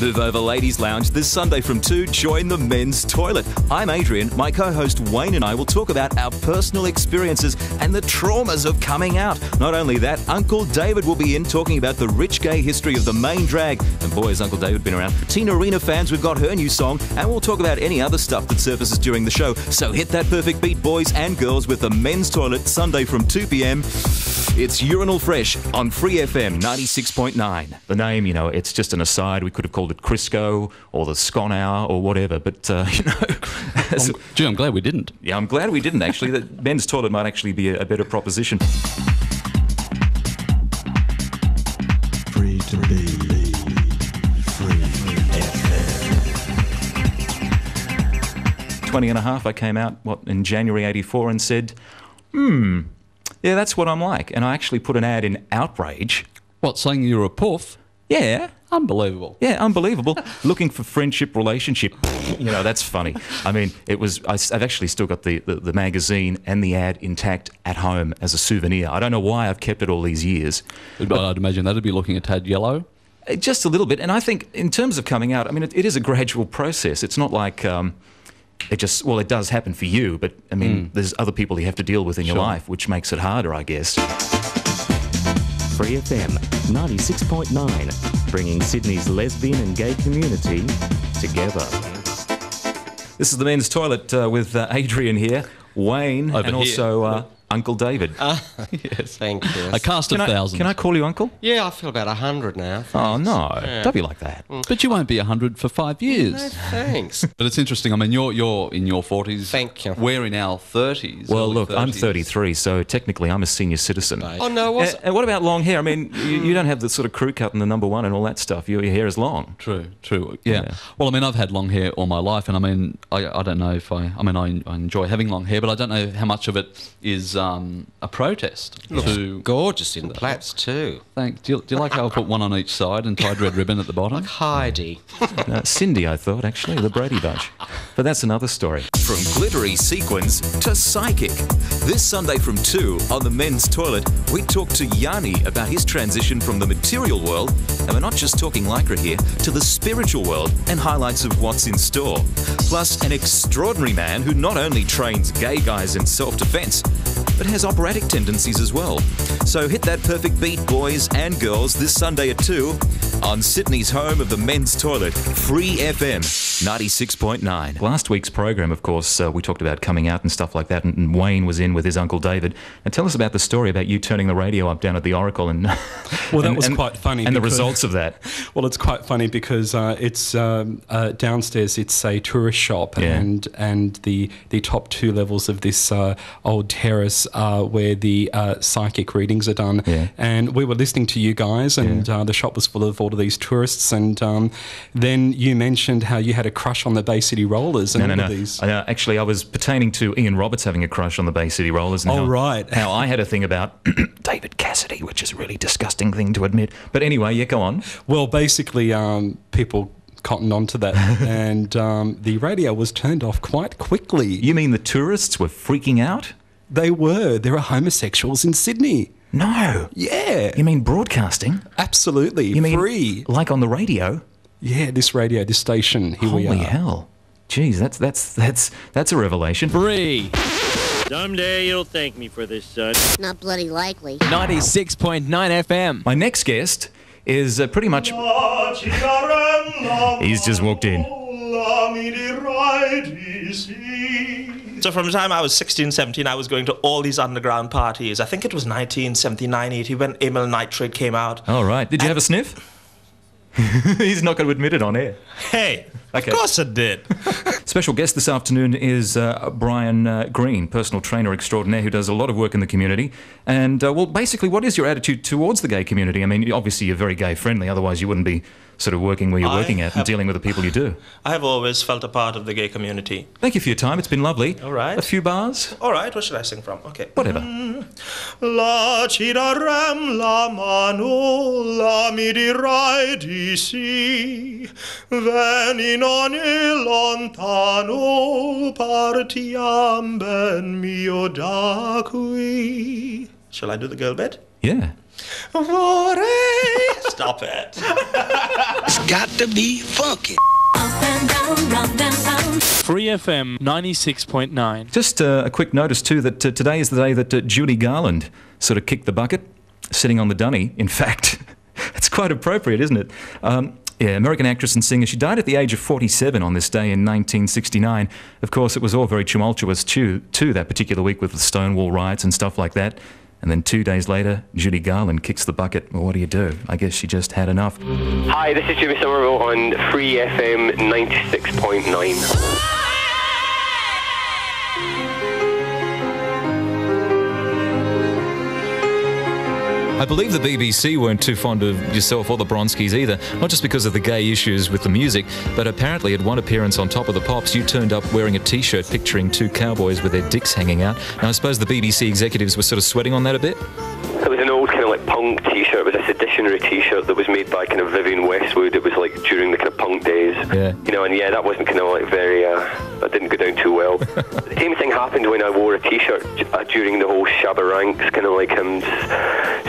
Move over Ladies Lounge this Sunday from 2. Join the men's toilet. I'm Adrian. My co-host Wayne and I will talk about our personal experiences and the traumas of coming out. Not only that, Uncle David will be in talking about the rich gay history of the main drag. And boy, has Uncle David been around. Tina Arena fans, we've got her new song, and we'll talk about any other stuff that surfaces during the show. So hit that perfect beat, boys and girls, with the men's toilet Sunday from 2 p.m. It's Urinal Fresh on Free FM 96.9. The name, it's just an aside. We could have called it Crisco or the Scon Hour or whatever, but, Gee, I'm glad we didn't. Yeah, I'm glad we didn't, actually. The men's toilet might actually be a better proposition. Free to be. Free FM. 20 and a half, I came out, in January 84 and said, yeah, that's what I'm like. And I actually put an ad in Outrage. What, saying you're a puff? Yeah. Unbelievable. Yeah, unbelievable. Looking for friendship, relationship. That's funny. I mean, I've actually still got the magazine and the ad intact at home as a souvenir. I don't know why I've kept it all these years. But I'd imagine that'd be looking a tad yellow. Just a little bit. And I think in terms of coming out, I mean, it is a gradual process. It's not like... it does happen for you, but, I mean, there's other people you have to deal with in your life, which makes it harder, I guess. Free FM 96.9, bringing Sydney's lesbian and gay community together. This is the men's toilet with Adrian here, Wayne, Over and here. also Uncle David. Yes, thank you. A cast of thousands. Can I call you Uncle? Yeah, I feel about 100 now. Thanks. Oh, no. Yeah. Don't be like that. But you won't be 100 for 5 years. No, thanks. But it's interesting. I mean, you're in your 40s. Thank you. We're in our 30s. Well, early look, 30s. I'm 33, so technically I'm a senior citizen. Oh, no, what's... And what about long hair? I mean, you don't have the sort of crew cut and the number one and all that stuff. Your hair is long. True. Yeah. Well, I mean, I've had long hair all my life, and I mean, I don't know if I enjoy having long hair, but I don't know how much of it is a protest. Looks gorgeous in plaits too. Thanks. Do you like how I put one on each side and tied red ribbon at the bottom? Like Heidi. Cindy, I thought, actually, the Brady Bunch. But that's another story. From glittery sequins to psychic. This Sunday from 2 on the men's toilet, we talk to Yanni about his transition from the material world, and we're not just talking lycra here, to the spiritual world and highlights of what's in store. Plus, an extraordinary man who not only trains gay guys in self-defense, but has operatic tendencies as well. So hit that perfect beat, boys and girls, this Sunday at 2 on Sydney's home of the men's toilet, Free FM 96.9. Last week's program, of course, we talked about coming out and stuff like that, and Wayne was in with his Uncle David. And tell us about the story about you turning the radio up down at the Oracle and well, that was quite funny. And the results of that. Well, it's quite funny because it's downstairs. It's a tourist shop, and the top 2 levels of this old terrace are where the psychic readings are done. Yeah. And we were listening to you guys, and the shop was full of all of these tourists. And then you mentioned how you had a crush on the Bay City Rollers. And all of these. Actually, I was pertaining to Ian Roberts having a crush on the Bay City Rollers. And how I had a thing about David Cassidy, which is a really disgusting thing to admit. But anyway, yeah, go on. Well, basically, people cottoned onto that, and the radio was turned off quite quickly. You mean the tourists were freaking out? They were. There are homosexuals in Sydney. No. Yeah. You mean broadcasting? Absolutely. You mean free? Like on the radio? Yeah, this station. Here we are. Holy hell! Jeez, that's a revelation. Free. Someday you'll thank me for this, son. Not bloody likely. 96.9 FM. My next guest is pretty much... He's just walked in. So from the time I was 16, 17, I was going to all these underground parties. I think it was 1979, 80 when Amyl Nitrate came out. All right. Did you have a sniff? He's not going to admit it on air. Hey, okay. Of course I did. Special guest this afternoon is Brian Green, personal trainer extraordinaire who does a lot of work in the community. And, well, basically, what is your attitude towards the gay community? I mean, obviously you're very gay-friendly, otherwise you wouldn't be sort of working where you're working at and dealing with the people you do. I have always felt a part of the gay community. Thank you for your time. It's been lovely. All right. A few bars? All right. What should I sing from? Okay. Whatever. La cida ram la mano la mi dirai di sì veni non è lontano partiam ben mio da qui. Shall I do the girl bit? Yeah. Vorrei... Stop it. got to be funky. Up and down, round and round. Free FM 96.9. Just a quick notice too that today is the day that Judy Garland sort of kicked the bucket, sitting on the dunny. In fact, it's quite appropriate, isn't it? Yeah, American actress and singer. She died at the age of 47 on this day in 1969. Of course, it was all very tumultuous too that particular week with the Stonewall riots and stuff like that. And then 2 days later, Judy Garland kicks the bucket. Well, what do? I guess she just had enough. Hi, this is Jimmy Somerville on Free FM 96.9. I believe the BBC weren't too fond of yourself or the Bronskis either, not just because of the gay issues with the music, but apparently at one appearance on Top of the Pops, you turned up wearing a T-shirt picturing two cowboys with their dicks hanging out. Now, I suppose the BBC executives were sort of sweating on that a bit? It was an old kind of like punk T-shirt. It was a seditionary T-shirt that was made by kind of Vivian Westwood. It was like during the kind of punk days. Yeah. You know, and yeah, that wasn't kind of like very, that didn't go down too well. The same thing happened when I wore a T-shirt during the whole Shabba Ranks kind of like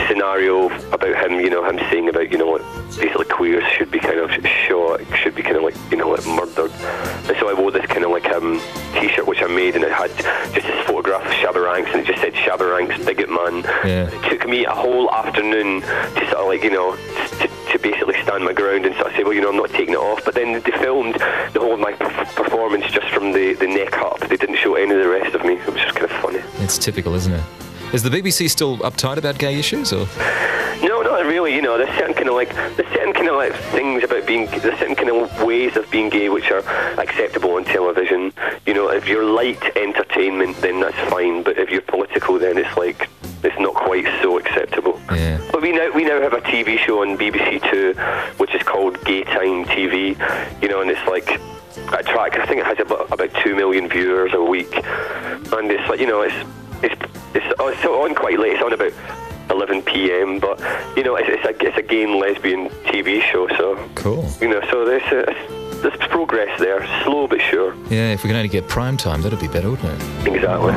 scenario about him, you know, him saying about, you know, like, basically queers should be kind of shot, should be kind of like, you know, like murdered. And so I wore this kind of like T-shirt which I made, and it had just this photograph of Shabba Ranks, and it just said Shabba Ranks, bigot man. Yeah. It took me a whole afternoon to sort of like, you know, to basically stand my ground and sort of say, well, you know, I'm not taking it off. But then they filmed the whole of my performance just from the neck up. They didn't show any of the rest of me. It was just kind of funny. It's typical, isn't it? Is the BBC still uptight about gay issues, or? No, not really. You know, there's certain kind of like things about being, there's certain kind of ways of being gay which are acceptable on television. You know, if you're light entertainment, then that's fine. But if you're political, then it's like, it's not quite so acceptable. Yeah. But we now have a TV show on BBC Two, which is called Gay Time TV. You know, and it's like, I think it has about 2 million viewers a week, and it's like, you know, it's on quite late. It's on about 11 p.m. But you know, it's a gay and lesbian TV show. So cool. You know, so there's progress there, slow but sure. Yeah, if we can only get prime time, that'd be better, wouldn't it? Exactly.